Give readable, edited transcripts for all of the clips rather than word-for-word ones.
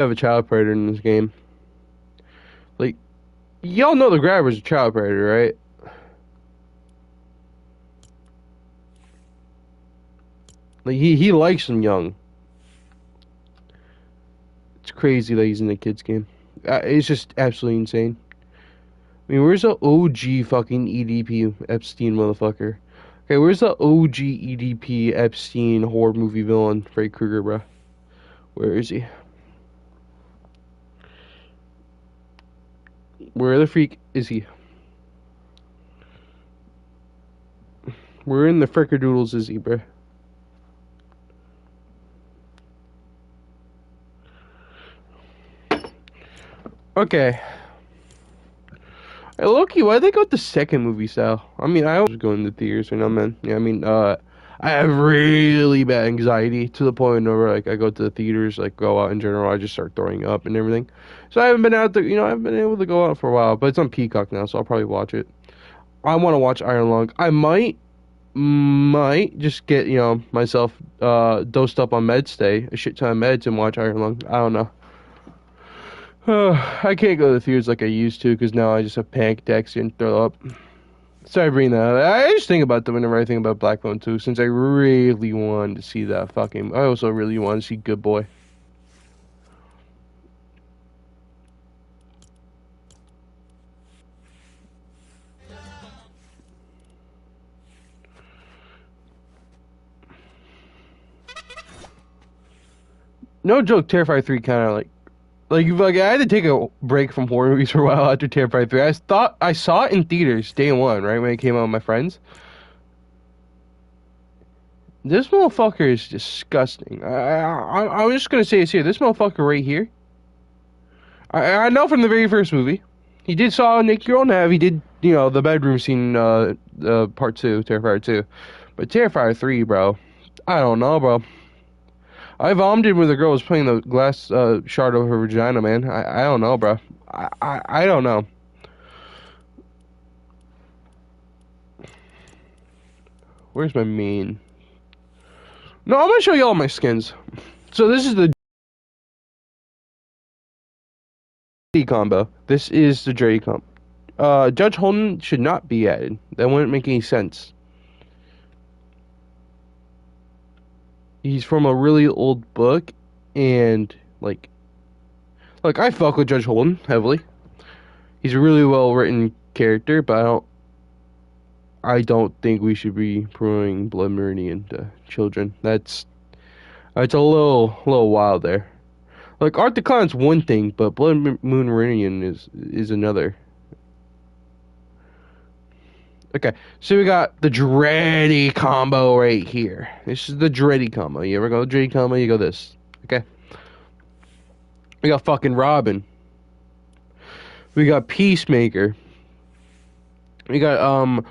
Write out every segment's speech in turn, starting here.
have a child predator in this game. Like, y'all know the grabber's a child predator, right? Like, he likes them young. It's crazy that he's in the kids game. It's just absolutely insane. I mean, where's the OG fucking EDP Epstein motherfucker? Okay, where's the OG EDP Epstein horror movie villain, Freddy Krueger, bro? Where is he? Where the freak is he? Where in the frickerdoodles is he, bro? Okay. Hey, Loki, why'd they go with the second movie style? I mean, I was going to theaters, you know, man. Yeah, I mean, I have really bad anxiety to the point where, like, I go to the theaters, like, go out in general, I just start throwing up and everything. So I haven't been out there, you know, I haven't been able to go out for a while, but it's on Peacock now, so I'll probably watch it. I want to watch Iron Lung. I might just get, you know, myself, dosed up on med stay, a shit ton of meds and watch Iron Lung. I don't know. I can't go to the theaters like I used to because now I just have panic attacks and throw up. Sorry, bringing that up. I just think about them whenever I think about Black Phone 2, since I really wanted to see that fucking. I also really wanted to see Good Boy. No joke, Terrifier 3 kind of like I had to take a break from horror movies for a while after Terrifier 3. I thought I saw it in theaters day one, right when it came out with my friends. This motherfucker is disgusting. I'm just gonna say this here. This motherfucker right here. I know from the very first movie. He did Saw Nick Your Own Have. He did, you know, the bedroom scene, part two, Terrifier 2. But Terrifier 3, bro. I don't know, bro. I vomited when the girl was putting the glass shard over her vagina, man. I don't know, bro. I don't know. Where's my main? No, I'm gonna show you all my skins. So this is the D combo. This is the Dre combo. Judge Holden should not be added. That wouldn't make any sense. He's from a really old book, and like I fuck with Judge Holden heavily. He's a really well written character, but I don't think we should be promoting Blood Meridian to children. It's a little wild there. Like Art the Clown's one thing, but Blood Moon Meridian is another. Okay, so we got the Dreddy combo right here. This is the Dreddy combo. You ever go Dreddy combo? You go this. Okay. We got fucking Robin. We got Peacemaker. We got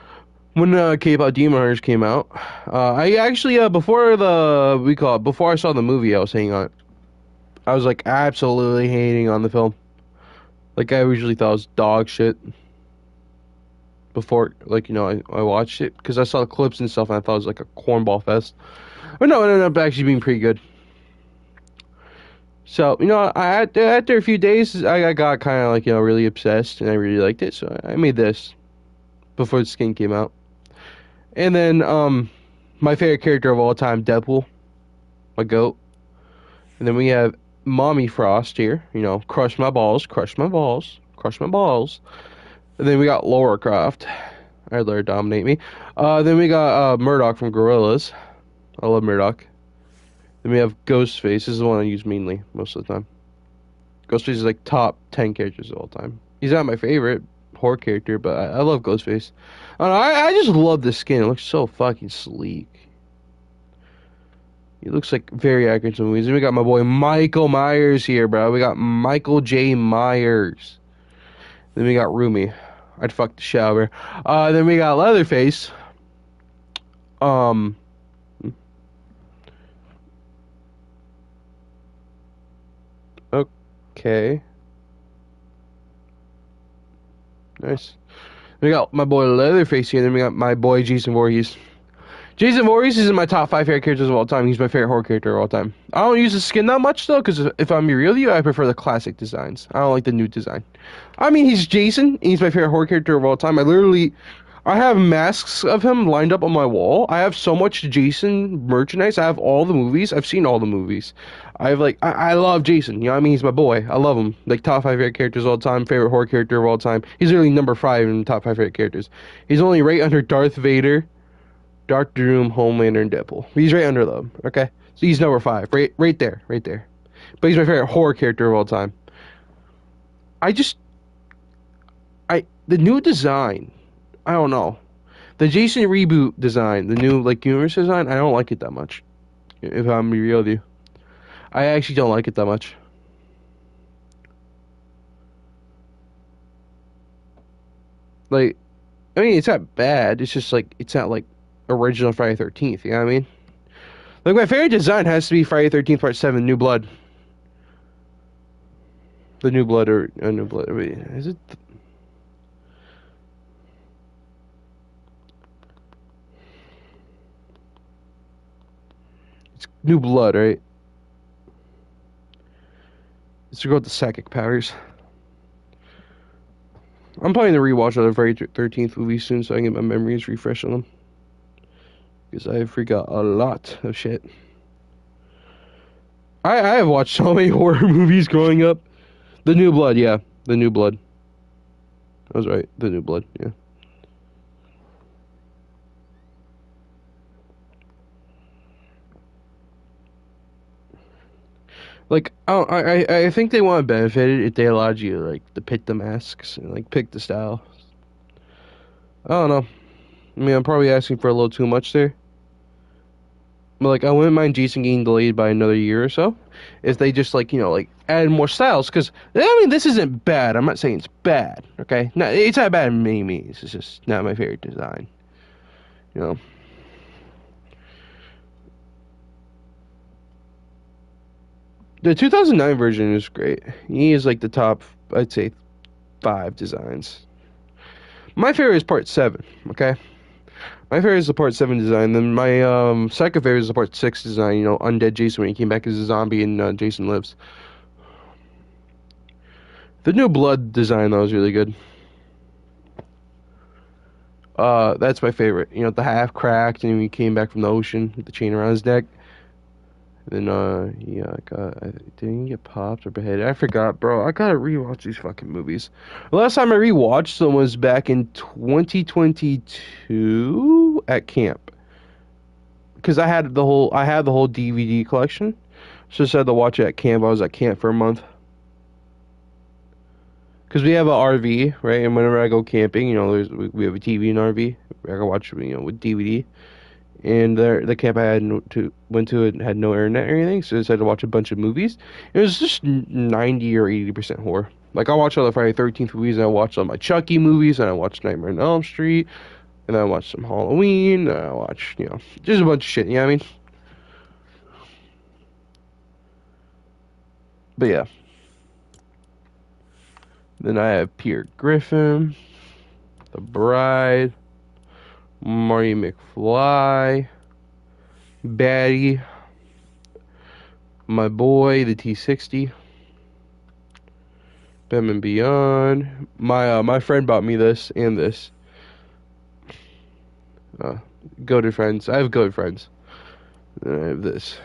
when K-pop Demon Hunters came out. I actually before before I saw the movie, I was saying on it. I was like absolutely hating on the film. Like I usually thought it was dog shit before, like, you know, I watched it because I saw the clips and stuff and I thought it was like a cornball fest. But no, it ended up actually being pretty good. So, you know, after a few days, I got kind of like, you know, really obsessed and I really liked it. So I made this before the skin came out. And then, my favorite character of all time, Deadpool, my goat. And then we have Mommy Frost here, you know, crush my balls, crush my balls, crush my balls. And then we got Laura Croft. I'd let her dominate me. Then we got Murdoch from Gorillaz. I love Murdoch. Then we have Ghostface. This is the one I use mainly most of the time. Ghostface is like top 10 characters of all time. He's not my favorite horror character, but I love Ghostface. I just love the skin. It looks so fucking sleek. He looks like very accurate to movies. And we got my boy Michael Myers here, bro. We got Michael J. Myers. Then we got Rumi. I'd fuck the shower. Then we got Leatherface. Um, okay. Nice. We got my boy Leatherface here. Then we got my boy Jason Voorhees. Jason Voorhees is in my top 5 favorite characters of all time. He's my favorite horror character of all time. I don't use the skin that much though, because if I'm real with you, I prefer the classic designs. I don't like the new design. I mean, he's Jason. And he's my favorite horror character of all time. I have masks of him lined up on my wall. I have so much Jason merchandise. I have all the movies. I've seen all the movies. I love Jason. You know what I mean? He's my boy. I love him. Like top 5 favorite characters of all time. Favorite horror character of all time. He's literally number 5 in the top 5 favorite characters. He's only right under Darth Vader, Doctor Doom, Homelander, and Deadpool. He's right under them. Okay, so he's number 5, right there, right there. But he's my favorite horror character of all time. I just, the new design. I don't know. The Jason reboot design, the new like universe design. I don't like it that much. If I'm being real with you, I actually don't like it that much. Like, I mean, it's not bad. It's just like it's not like original Friday 13th. You know what I mean? Like my favorite design has to be Friday 13th Part 7, New Blood. The New Blood or New Blood. Wait, is it? It's New Blood, right? It's to go with the psychic powers. I'm planning to rewatch the Friday 13th movie soon so I can get my memories refreshed on them. Because I forgot a lot of shit. I have watched so many horror movies growing up. The New Blood, yeah. The New Blood. I was right. The New Blood, yeah. Like, I think they want to benefit it if they allowed you like to pick the masks and like pick the style. I don't know. I mean, I'm probably asking for a little too much there. But like, I wouldn't mind Jason getting delayed by another year or so if they just like like add more styles. Because I mean, this isn't bad. I'm not saying it's bad. Okay, no, it's not bad in many means. It's just not my favorite design. You know. The 2009 version is great. He is like the top, I'd say, 5 designs. My favorite is Part 7. Okay. My favorite is the Part 7 design. Then my second favorite is the Part 6 design. You know, Undead Jason when he came back as a zombie in Jason Lives. The New Blood design though is really good. That's my favorite. You know, the half cracked and he came back from the ocean with the chain around his neck. And then yeah, didn't he get popped or beheaded? I forgot, bro. I gotta rewatch these fucking movies. The last time I rewatched them was back in 2022 at camp. Because I had the whole DVD collection. So I just had to watch it at camp. I was at camp for a month. Because we have an RV, right? And whenever I go camping, we have a TV and RV. I can watch, with DVD. And the camp I went to it had no internet or anything, so I decided to watch a bunch of movies. It was just 90 or 80% horror. Like I watched all the Friday 13th movies, and I watched all my Chucky movies, and I watched Nightmare on Elm Street, and then I watched some Halloween, and I watched just a bunch of shit. You know what I mean? But yeah. Then I have Peter Griffin, The Bride, Marty McFly, Batty, my boy, the T60, Batman Beyond. My friend bought me this and this. Goated friends. I have goated friends. And I have this.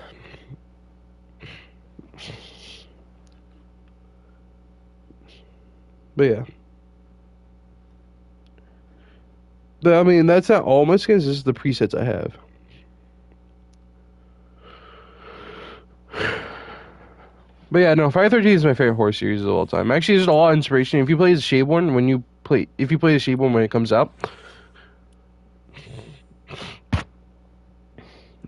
But yeah. But I mean, that's not all my skins. This is the presets I have. But yeah, no, Friday 13 is my favorite horror series of all time. Actually, there's a lot of inspiration. If you play the Shadeborn if you play the Shadeborn when it comes out,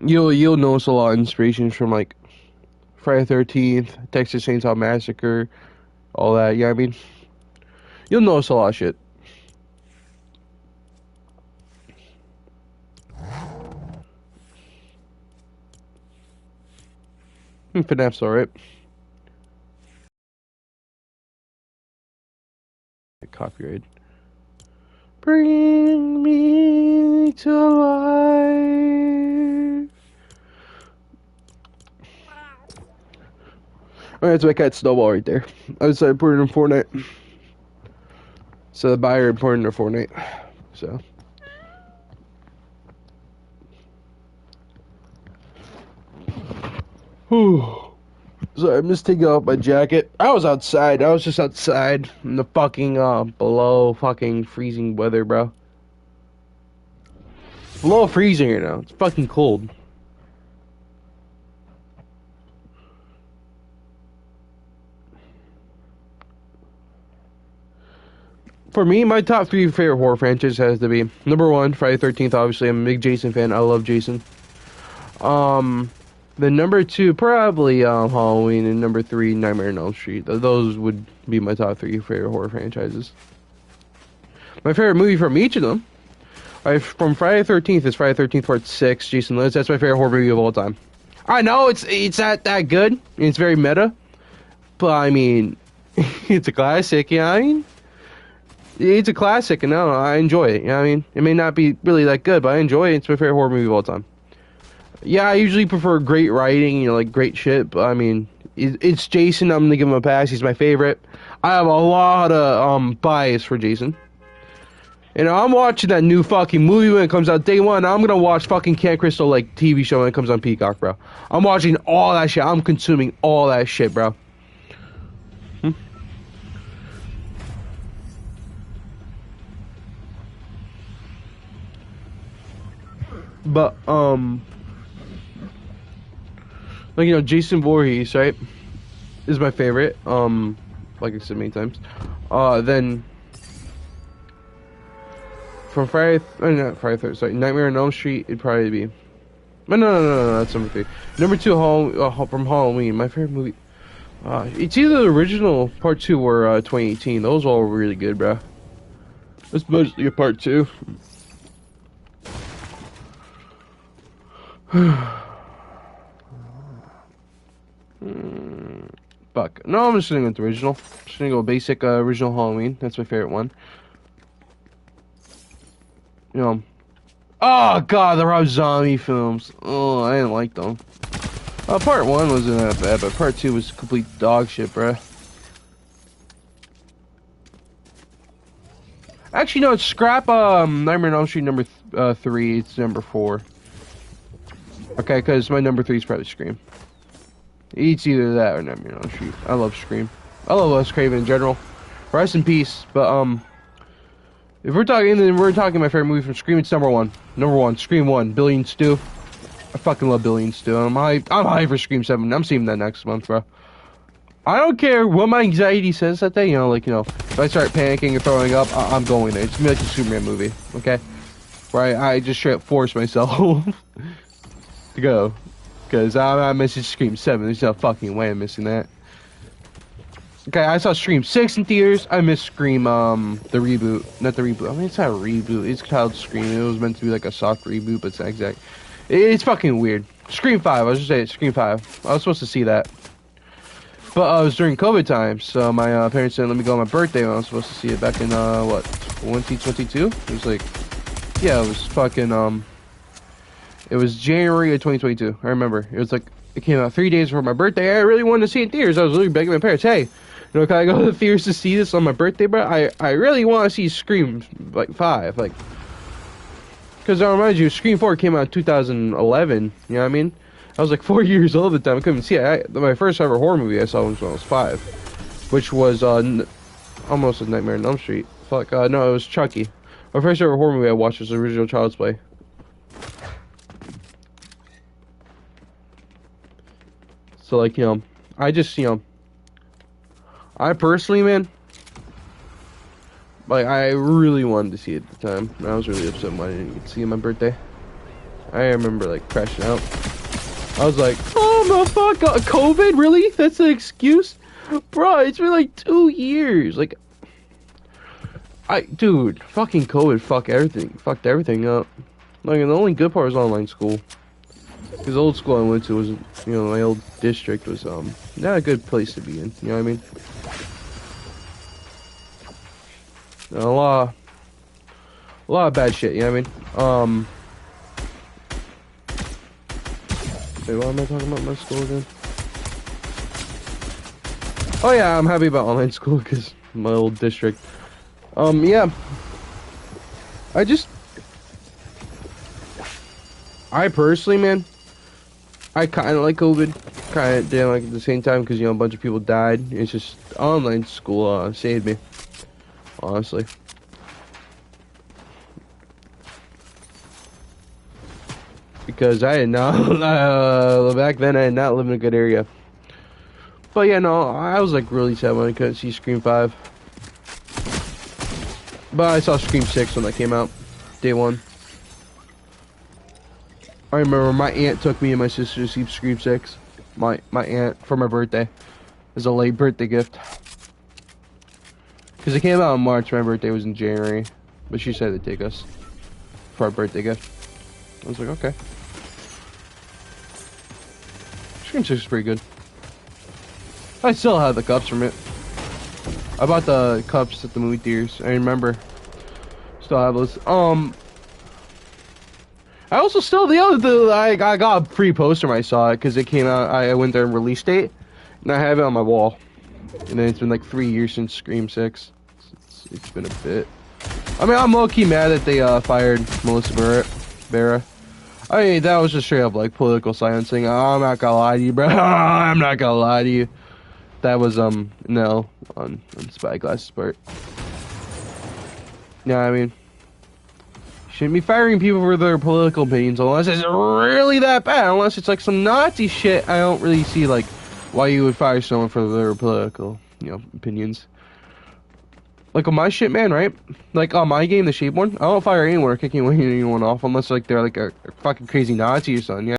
you'll notice a lot of inspirations from like Friday 13th, Texas Chainsaw Massacre, all that. You know what I mean? You'll notice a lot of shit. FNAF's alright. Copyright. Bring me to life. Oh, that's my cat Snowball right there. I decided to put it in Fortnite. So the buyer put it in Fortnite. So. Whew. So I'm just taking off my jacket. I was outside. I was just outside in the fucking below fucking freezing weather, bro. Below freezing right now. It's fucking cold. For me, my top three favorite horror franchises has to be number one, Friday the 13th. Obviously, I'm a big Jason fan. I love Jason. The number two, probably Halloween, and number three, Nightmare on Elm Street. Those would be my top three favorite horror franchises. My favorite movie from each of them, from Friday the 13th, is Friday the 13th Part 6, Jason Lives. That's my favorite horror movie of all time. I know it's not that good. It's very meta, but I mean, it's a classic. You know what I mean? It's a classic, and no, I enjoy it. You know what I mean? It may not be really that good, but I enjoy it. It's my favorite horror movie of all time. Yeah, I usually prefer great writing, like great shit, but I mean, it's Jason. I'm gonna give him a pass. He's my favorite. I have a lot of bias for Jason. And I'm watching that new fucking movie when it comes out day one. I'm gonna watch fucking Camp Crystal like TV show when it comes on Peacock, bro. I'm watching all that shit. I'm consuming all that shit, bro. But like Jason Voorhees, right, is my favorite. Like I said many times. Then from not Friday, sorry, Nightmare on Elm Street, it'd probably be. No, that's number three. Number two, from Halloween, my favorite movie. It's either the original Part 2 or 2018. Those all were really good, bro. It's mostly a Part 2. Fuck. No, I'm just gonna go with the original. Just gonna go basic original Halloween. That's my favorite one. Oh god, the Rob Zombie films. Oh, I didn't like them. Part 1 wasn't that bad, but Part 2 was complete dog shit, bruh. Actually, no, scrap Nightmare on Elm Street number 3. It's number 4. Okay, because my number 3 is probably Scream. It's either that or Nightmare on Elm Street. I love Scream. I love Wes Craven in general. Rest in peace. But if we're talking, then we're talking my favorite movie from Scream. It's number 1. Number 1, Scream 1, Billy and Stu. I fucking love Billy and Stu. I'm hyped for Scream 7. I'm seeing that next month, bro. I don't care what my anxiety says that day. If I start panicking or throwing up, I'm going there. It's gonna be like a Superman movie, okay? Where I just straight up force myself to go. Because I'm missing Scream 7. There's no fucking way I'm missing that. Okay, I saw Scream 6 in theaters. I missed Scream, the reboot. Not the reboot. I mean, it's not a reboot. It's called Scream. It was meant to be like a soft reboot, but it's not exact. It's fucking weird. Scream 5. I was just saying, Scream 5. I was supposed to see that. But it was during COVID time, so my parents didn't let me go on my birthday when I was supposed to see it back in, 2022? It was like, yeah, it was fucking, it was January of 2022. I remember. It was like, it came out 3 days before my birthday. I really wanted to see it in theaters. I was really begging my parents, hey, can I go to the theaters to see this on my birthday, bro? I really want to see Scream, 5, because I remind you, Scream 4 came out in 2011, you know what I mean? I was like 4 years old at the time. I couldn't see it. My first ever horror movie I saw was when I was 5, which was almost a Nightmare on Elm Street. Fuck, no, it was Chucky. My first ever horror movie I watched was the original Child's Play. So I just I personally, man, I really wanted to see it at the time. And I was really upset when I didn't get to see it on my birthday. I remember crashing out. I was like, oh the fuck, COVID, really? That's the excuse? Bro, it's been 2 years. Dude, fucking COVID fucked everything up. The only good part was online school. Because the old school I went to was, my old district was, not a good place to be in, you know what I mean? A lot of bad shit, you know what I mean? Wait, what am I talking about my school again? Oh yeah, I'm happy about online school because my old district. Yeah, I just, I personally, man, I kind of like COVID, kind of didn't like it at the same time because a bunch of people died. It's just online school saved me, honestly. Because I did not back then I did not live in a good area. But yeah, no, I was like really sad when I couldn't see Scream 5. But I saw Scream 6 when that came out, day one. I remember my aunt took me and my sister to see Scream 6. My aunt for my birthday, as a late birthday gift. Because it came out in March, my birthday was in January. But she said to take us for our birthday gift. I was like, okay. Scream 6 is pretty good. I still have the cups from it. I bought the cups at the movie theaters. I remember. Still have those. I also still I got a free poster when I saw it because it came out. I went there and release date, and I have it on my wall. And then it's been like 3 years since Scream 6. It's been a bit. I mean, I'm low key mad that they fired Melissa Barrera. I mean, that was just straight up like political silencing. I'm not gonna lie to you, bro. I'm not gonna lie to you. That was no on Spyglass's part. Yeah, I mean, shouldn't be firing people for their political opinions unless it's really that bad. Unless it's like some Nazi shit, I don't really see like why you would fire someone for their political, opinions. Like on my shit, man, right? Like on my game, the Shape one, I don't fire anyone or kick anyone off unless like they're like a fucking crazy Nazi or something.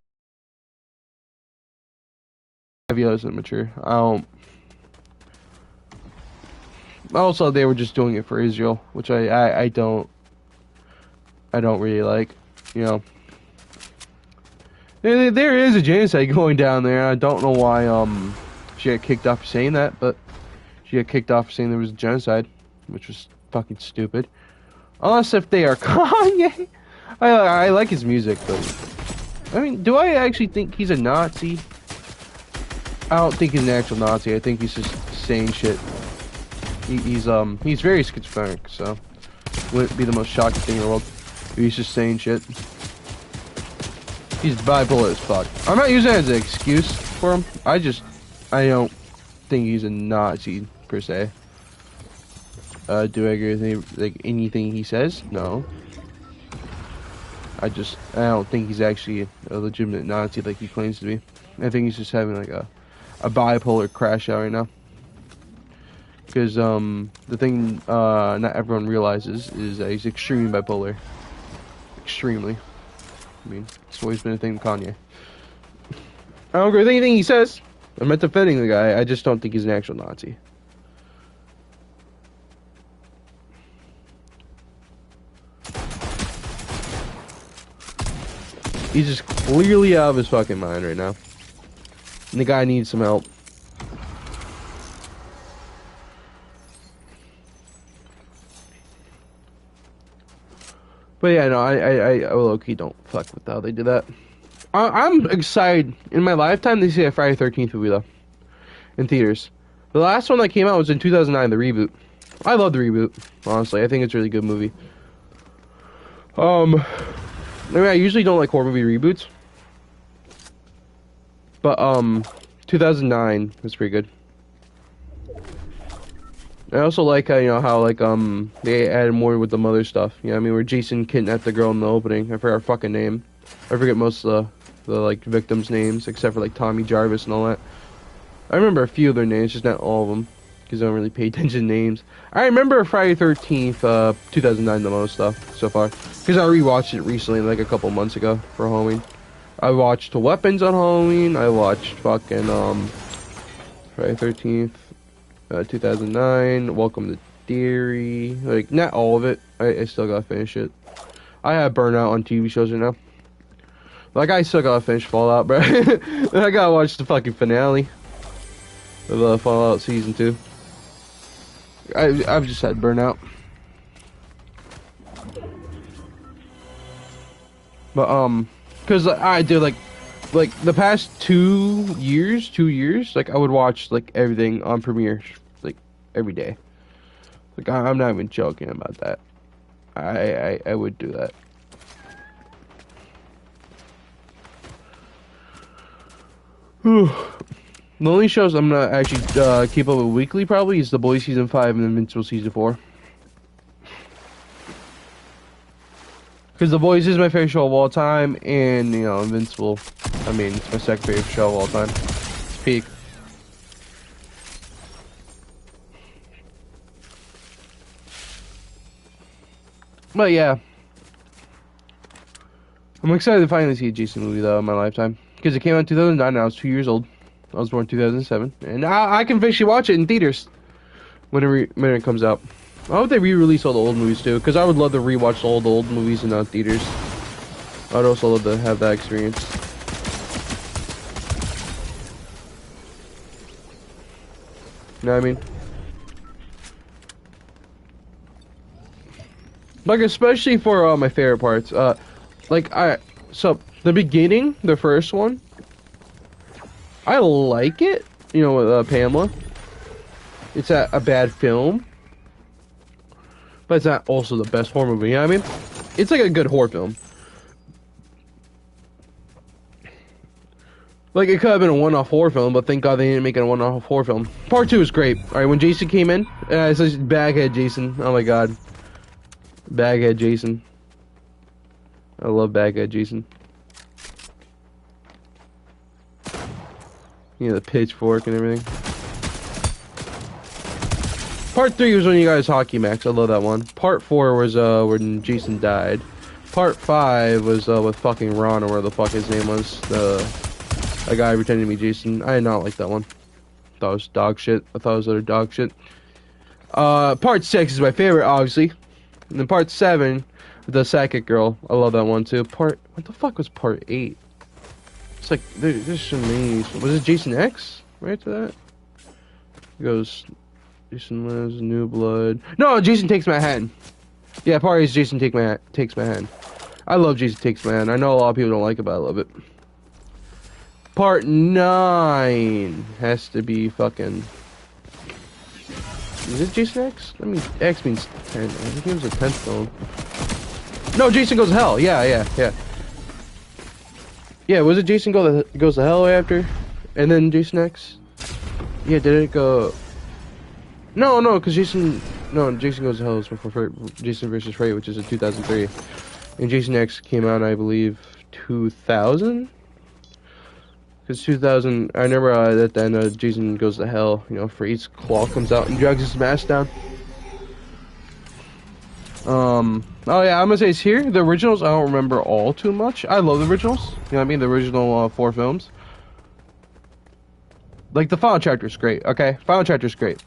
Yeah, is immature. I don't. Also, they were just doing it for Israel, which I don't really like. There is a genocide going down there. I don't know why she got kicked off for saying that, but she got kicked off for saying there was a genocide, which was fucking stupid. Unless if they are Kanye. I like his music, but I mean, do I actually think he's a Nazi? I don't think he's an actual Nazi. I think he's just saying shit. He's very schizophrenic, so wouldn't be the most shocking thing in the world if he's just saying shit. He's bipolar as fuck. I'm not using it as an excuse for him. I don't think he's a Nazi per se. Do I agree with anything he says? No. I don't think he's actually a legitimate Nazi like he claims to be. I think he's just having like a bipolar crash out right now. Because the thing not everyone realizes is that he's extremely bipolar. Extremely. I mean, it's always been a thing with Kanye. I don't agree with anything he says. I'm not defending the guy. I just don't think he's an actual Nazi. He's just clearly out of his fucking mind right now. And the guy needs some help. But yeah, no, I low-key don't fuck with how they did that. I'm excited. In my lifetime, they see a Friday 13th movie, though. In theaters. The last one that came out was in 2009, the reboot. I love the reboot, honestly. I think it's a really good movie. I mean, I usually don't like horror movie reboots. But, 2009 was pretty good. I also like how they added more with the mother stuff. You know what I mean? Where Jason kidnapped the girl in the opening. I forgot her fucking name. I forget most of the like victims' names except for like Tommy Jarvis and all that. I remember a few of their names, just not all of them, because I don't really pay attention to names. I remember Friday 13th, 2009 the most stuff so far, because I rewatched it recently, like a couple months ago for Halloween. I watched Weapons on Halloween. I watched fucking Friday 13th. 2009, Welcome to Derry. Like, not all of it. I still gotta finish it. I have burnout on TV shows right now. Like, I still gotta finish Fallout, bro. I gotta watch the fucking finale of Fallout Season 2. I've just had burnout. But, because I do, like, like the past 2 years, like I would watch like everything on Premiere, like every day. Like I'm not even joking about that. I would do that. The only shows I'm gonna actually keep up with weekly probably is The Boys season 5 and Invincible season 4. Because The Boys is my favorite show of all time, and you know Invincible, I mean it's my second favorite show of all time. It's peak. But yeah, I'm excited to finally see a Jason movie though in my lifetime because it came out in 2009 and I was 2 years old. I was born in 2007, and I can officially watch it in theaters when it comes out. I hope they re-release all the old movies too, because I would love to rewatch all the old movies in theaters. I'd also love to have that experience. You know what I mean? Like especially for my favorite parts. So the beginning, the first one, I like it. You know, with Pamela. It's a bad film, but it's not also the best horror movie. You know what I mean? It's like a good horror film. Like it could have been a one-off horror film, but thank God they didn't make it a one-off horror film. Part 2 is great. All right, when Jason came in, it's like Baghead Jason. Oh my God, Baghead Jason. I love Baghead Jason. You know, the pitchfork and everything. Part 3 was when you guys Hockey Max. I love that one. Part 4 was when Jason died. Part 5 was with fucking Ron, or whatever the fuck his name was. A guy pretending to be Jason. I did not like that one. Thought it was dog shit. I thought it was utter dog shit. Part 6 is my favorite, obviously. And then part 7, the psychic girl. I love that one too. What the fuck was part 8? It's like, there's so many. Was it Jason X? Right to that? It goes, Jason Lives, New Blood. No, Jason Takes Manhattan. Yeah, part 8 is Jason Takes Manhattan. I love Jason Takes Manhattan. I know a lot of people don't like it, but I love it. Part 9 has to be fucking... Is it Jason X? I mean, X means 10. I think it was a 10th film. No, Jason Goes to Hell. Yeah. Yeah, was it Jason Goes to Hell after? And then Jason X? Yeah, did it go... No, because Jason Goes to Hell was before Jason vs. Freddy, which is in 2003. And Jason X came out, I believe, 2000? Because 2000, I remember at the end Jason Goes to Hell, you know, Freddy's claw comes out and drags his mask down. Oh yeah, I'm gonna say it's here. The originals, I don't remember all too much. I love the originals. You know what I mean? The original 4 films. Like, the final chapter is great, okay? Final chapter is great.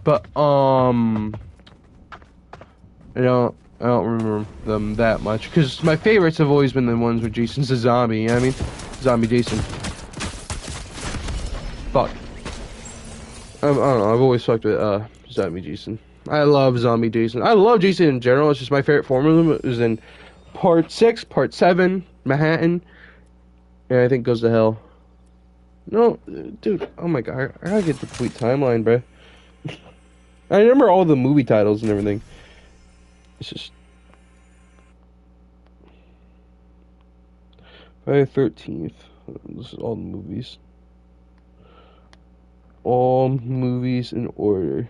But, I don't remember them that much. Because my favorites have always been the ones where Jason's a zombie, you know what I mean? Zombie Jason. Fuck. I don't know, I've always fucked with, Zombie Jason. I love Zombie Jason. I love Jason in general. It's just my favorite form of them is in part 6, part 7, Manhattan, and I think Goes to Hell. No, dude, oh my God, I gotta get the complete timeline, bro. I remember all the movie titles and everything. It's just... Friday the 13th. This is all the movies. All movies in order.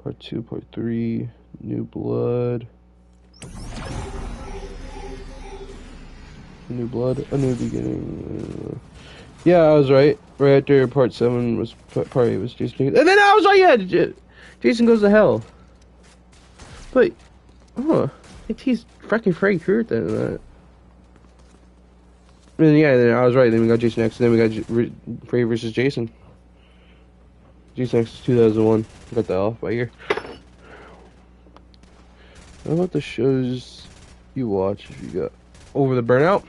Part 2, Part 3, New Blood. New Blood, A New Beginning. Yeah, I was right. Right after Part 7 was Part 8 was Jason. And then I was like, yeah, Jason Goes to Hell. But, he's freaking Freddy Krueger then. And yeah, then I was right. Then we got Jason X, and then we got Freddy vs. Jason. Jason X is 2001. Got that off by year. What about the shows you watch if you got Over the Burnout?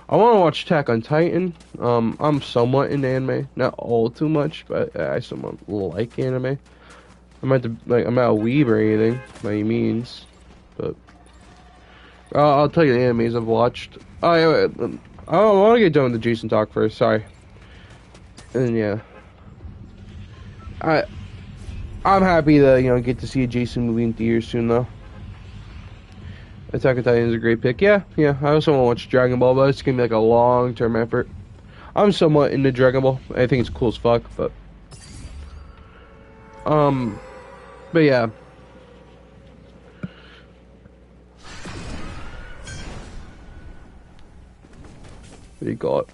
I want to watch Attack on Titan. I'm somewhat into anime, not all too much, but I somewhat like anime. I'm not a weeb or anything by any means, but I'll tell you the animes I've watched. I want to get done with the Jason talk first. Sorry. And yeah, I I'm happy to get to see a Jason movie in theaters soon though. Attack on Titan is a great pick. Yeah, yeah. I also want to watch Dragon Ball, but it's gonna be like a long-term effort. I'm somewhat into Dragon Ball. I think it's cool as fuck, um, but yeah. What do you call it?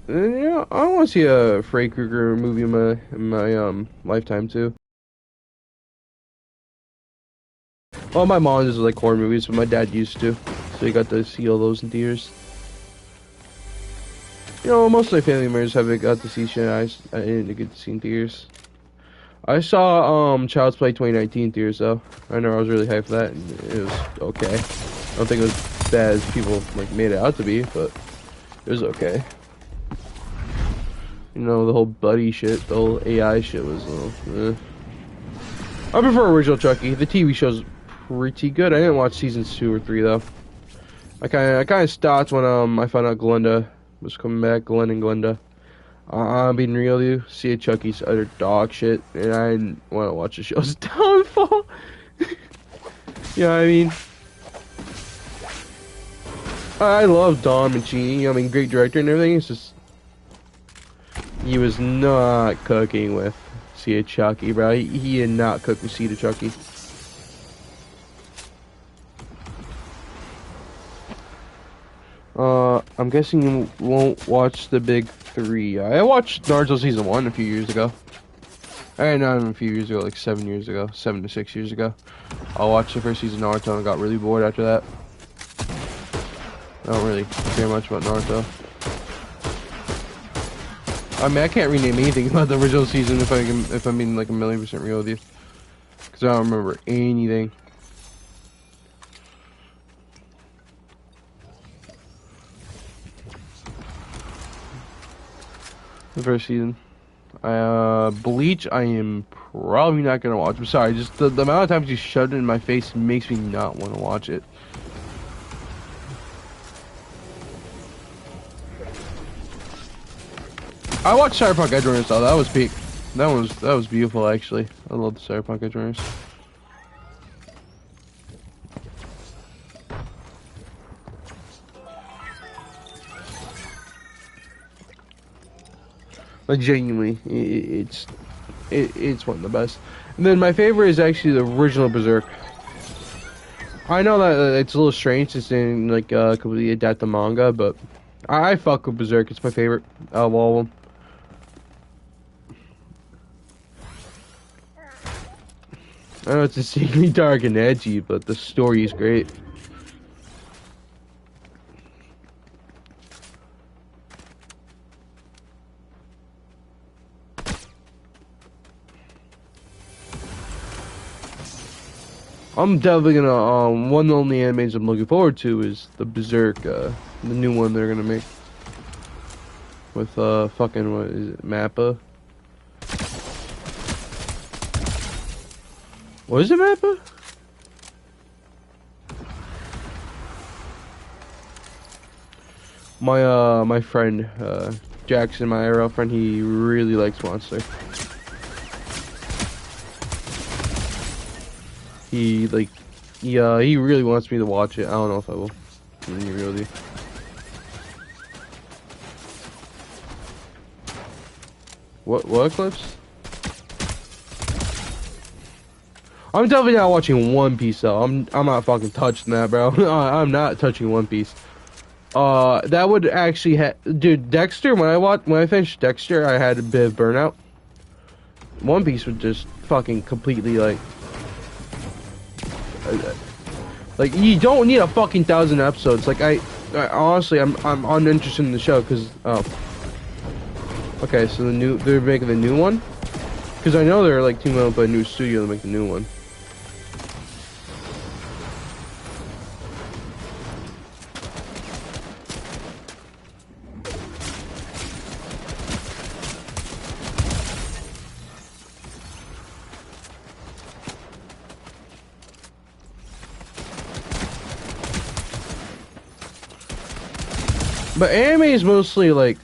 And, yeah, I want to see a Freddy Krueger movie in my lifetime too. Well, my mom doesn't like horror movies, but my dad used to, so he got to see all those in theaters. Most of my family members haven't got to see shit I didn't get to see in theaters. I saw Child's Play 2019 in theaters though. I know I was really hyped for that, and it was okay. I don't think it was as bad as people made it out to be, but it was okay. The whole buddy shit, the whole AI shit was a little. I prefer original Chucky. The TV show's pretty good. I didn't watch seasons 2 or 3 though. I kind of stopped when I found out Glenda was coming back. Glenn and Glenda. I'm being real with you. See a Chucky's utter dog shit, and I didn't want to watch the show's downfall. You know what I mean? I love Don Mancini. I mean, great director and everything. It's just he was not cooking with See a Chucky, bro. He did not cook with See a Chucky. I'm guessing you won't watch the big 3. I watched Naruto season 1 a few years ago. Not even a few years ago, like 7 years ago, 7 to 6 years ago. I watched the first season of Naruto and got really bored after that. I don't really care much about Naruto. I mean, I can't rename anything about the original season if I'm being like 1,000,000% real with you, because I don't remember anything. The first season. Bleach, I am probably not gonna watch. I'm sorry, just the amount of times you shoved it in my face makes me not want to watch it. I watched Cyberpunk Edge Runners though. That was peak. That was beautiful actually. I love the Cyberpunk Edge Runners. Like genuinely, it's one of the best. And then my favorite is actually the original Berserk. I know that it's a little strange to say like completely adapt the manga, but I fuck with Berserk. It's my favorite out of all of them. I know it's extremely dark and edgy, but the story is great. I'm definitely gonna one of the only animes I'm looking forward to is the Berserk, the new one they're gonna make with fucking what is it, Mappa? What is it, Mappa? My friend Jackson, my IRL friend, he really likes Monster. He really wants me to watch it. I don't know if I will. I'm being real with you. What clips? I'm definitely not watching One Piece though. I'm not fucking touching that, bro. I'm not touching One Piece. That would actually dude, Dexter. When I finished Dexter, I had a bit of burnout. One Piece would just fucking completely like you don't need a fucking 1,000 episodes. Like I honestly, I'm uninterested in the show because okay, so they're making the new one, because I know they're like teaming up with a new studio to make the new one. But anime is mostly like,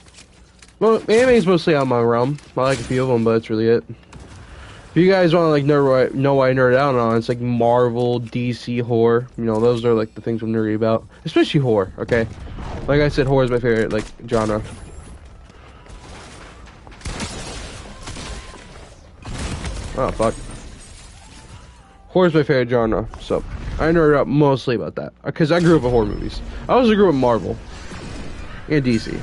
well, anime is mostly out of my realm. I like a few of them, but that's really it. If you guys want to like know why I nerd out on, it's like Marvel, DC, horror. You know, those are like the things I'm nerdy about, especially horror. Okay, like I said, horror is my favorite like genre. Oh fuck, horror is my favorite genre, so I nerd out mostly about that because I grew up with horror movies. I also grew up with Marvel and DC.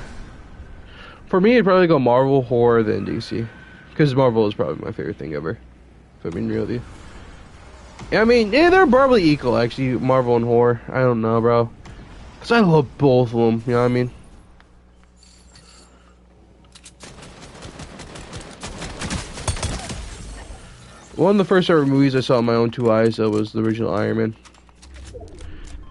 For me, it'd probably go Marvel, horror, then DC. Because Marvel is probably my favorite thing ever. If I'm being real with you. Yeah, I mean, yeah, they're probably equal, actually, Marvel and horror. I don't know, bro. Because I love both of them, you know what I mean? One of the first ever movies I saw with my own two eyes was the original Iron Man.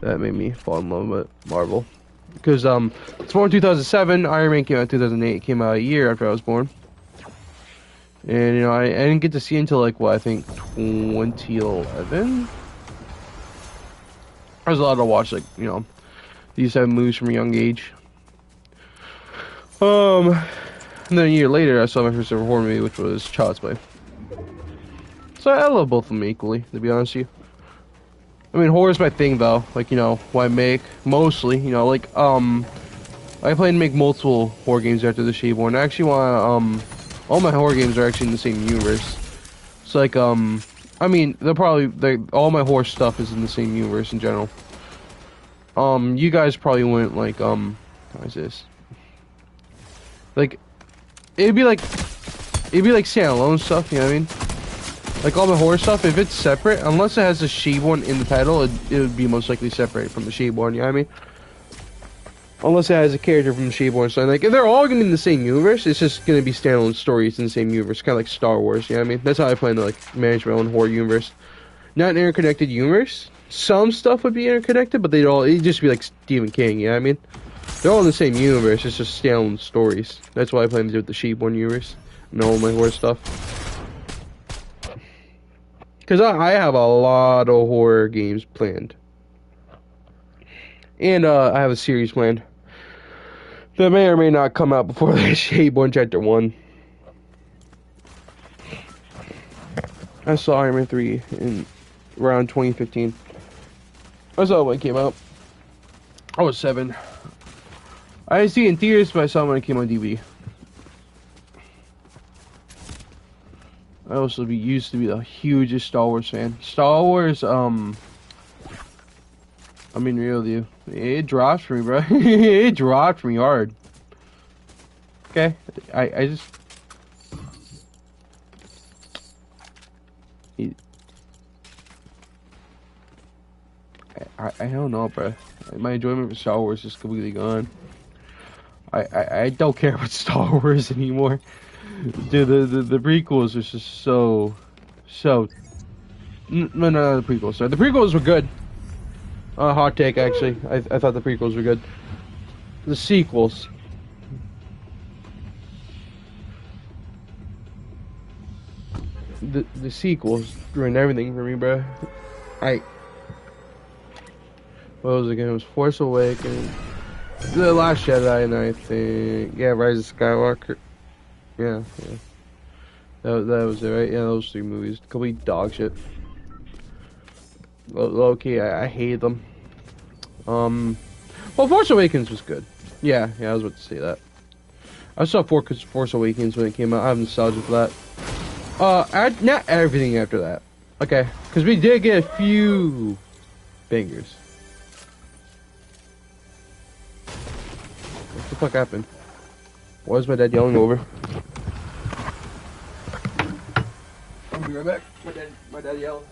That made me fall in love with Marvel. Because, it's born in 2007, Iron Man came out in 2008, it came out a year after I was born. And, you know, I didn't get to see it until, like, what, I think 2011? I was allowed to watch, like, you know, these type of movies from a young age. And then a year later, I saw my first ever horror movie, which was Child's Play. So I love both of them equally, to be honest with you. I mean, horror's my thing, though. Like, you know, what I make, mostly, you know, like, I plan to make multiple horror games after the Shadeborn. I actually want all my horror games are actually in the same universe. It's like, I mean, all my horror stuff is in the same universe in general. You guys probably wouldn't, like, how is this? Like, it'd be like standalone stuff, you know what I mean? Like, all my horror stuff, if it's separate, unless it has the Shadeborn in the title, it would be most likely separate from the Shadeborn, you know what I mean? Unless it has a character from the Shadeborn, so like, if they're all gonna be in the same universe, it's just gonna be standalone stories in the same universe, kind of like Star Wars, you know what I mean? That's how I plan to, like, manage my own horror universe. Not an interconnected universe. Some stuff would be interconnected, but it'd just be like Stephen King, you know what I mean? They're all in the same universe, it's just standalone stories. That's why I plan to do with the Shadeborn universe and all my horror stuff. Because I have a lot of horror games planned. And I have a series planned that may or may not come out before the Shadeborn Chapter 1. I saw Iron Man 3 in around 2015. I saw it when it came out. I was 7. I didn't see it in theaters, but I saw it when it came on DVD. I also used to be the hugest Star Wars fan. Star Wars, I mean, real with you, it dropped for me, bro. It dropped for me hard. Okay, I just... I don't know, bro. My enjoyment for Star Wars is completely gone. I don't care about Star Wars anymore. Dude, the prequels was just so... No, the prequels. Sorry, the prequels were good. Hot take, actually. I thought the prequels were good. The sequels. The sequels ruined everything for me, bro. What was it again? It was Force Awakens, The Last Jedi, and I think, yeah, Rise of Skywalker. Yeah. That was it, right? Yeah, those 3 movies. Complete dog shit. Low key, I hate them. Well, Force Awakens was good. Yeah, I was about to say that. I saw Force Awakens when it came out. I have nostalgia for that. Not everything after that. Okay, because we did get a few bangers. What the fuck happened? Why is my dad yelling over? I'll be right back. My dad yelled.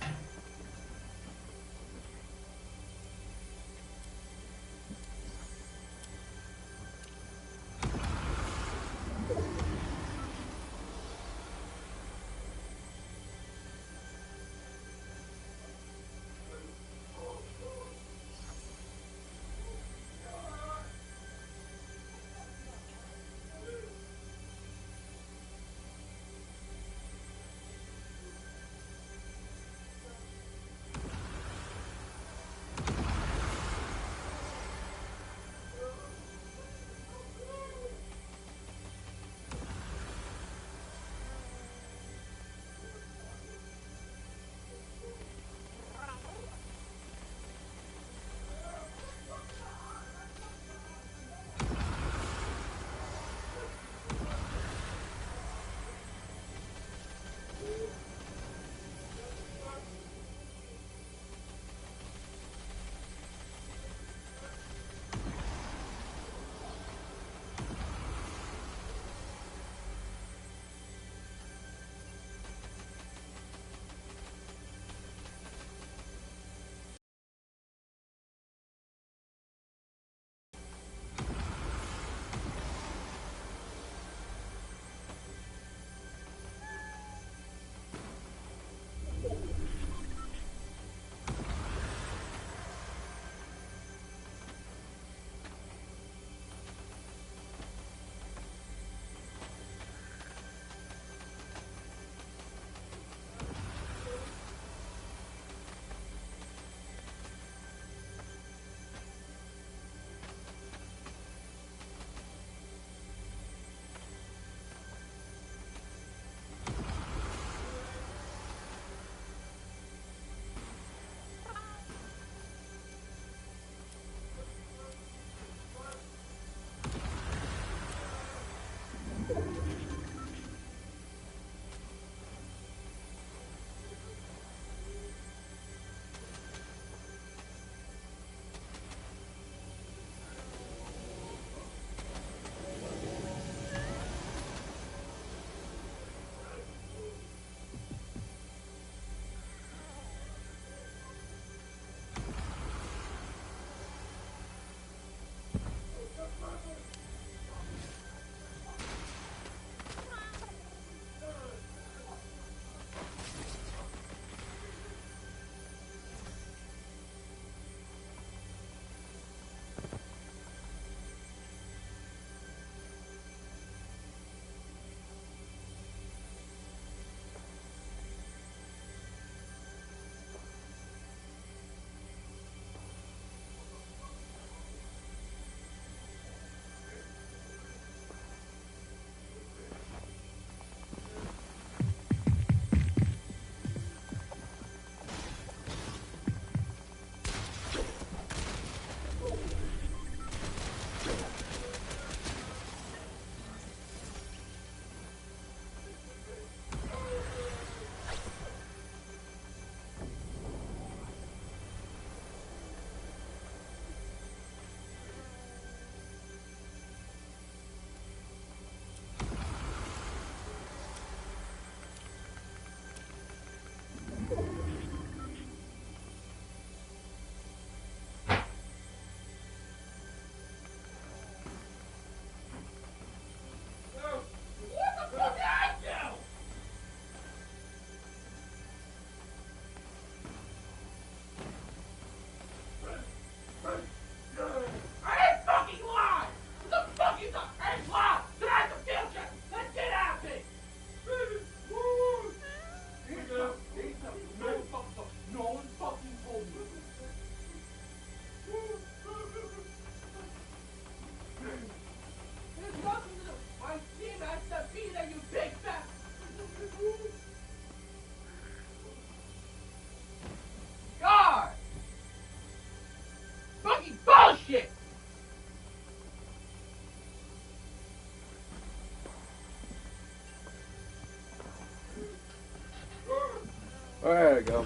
There we go.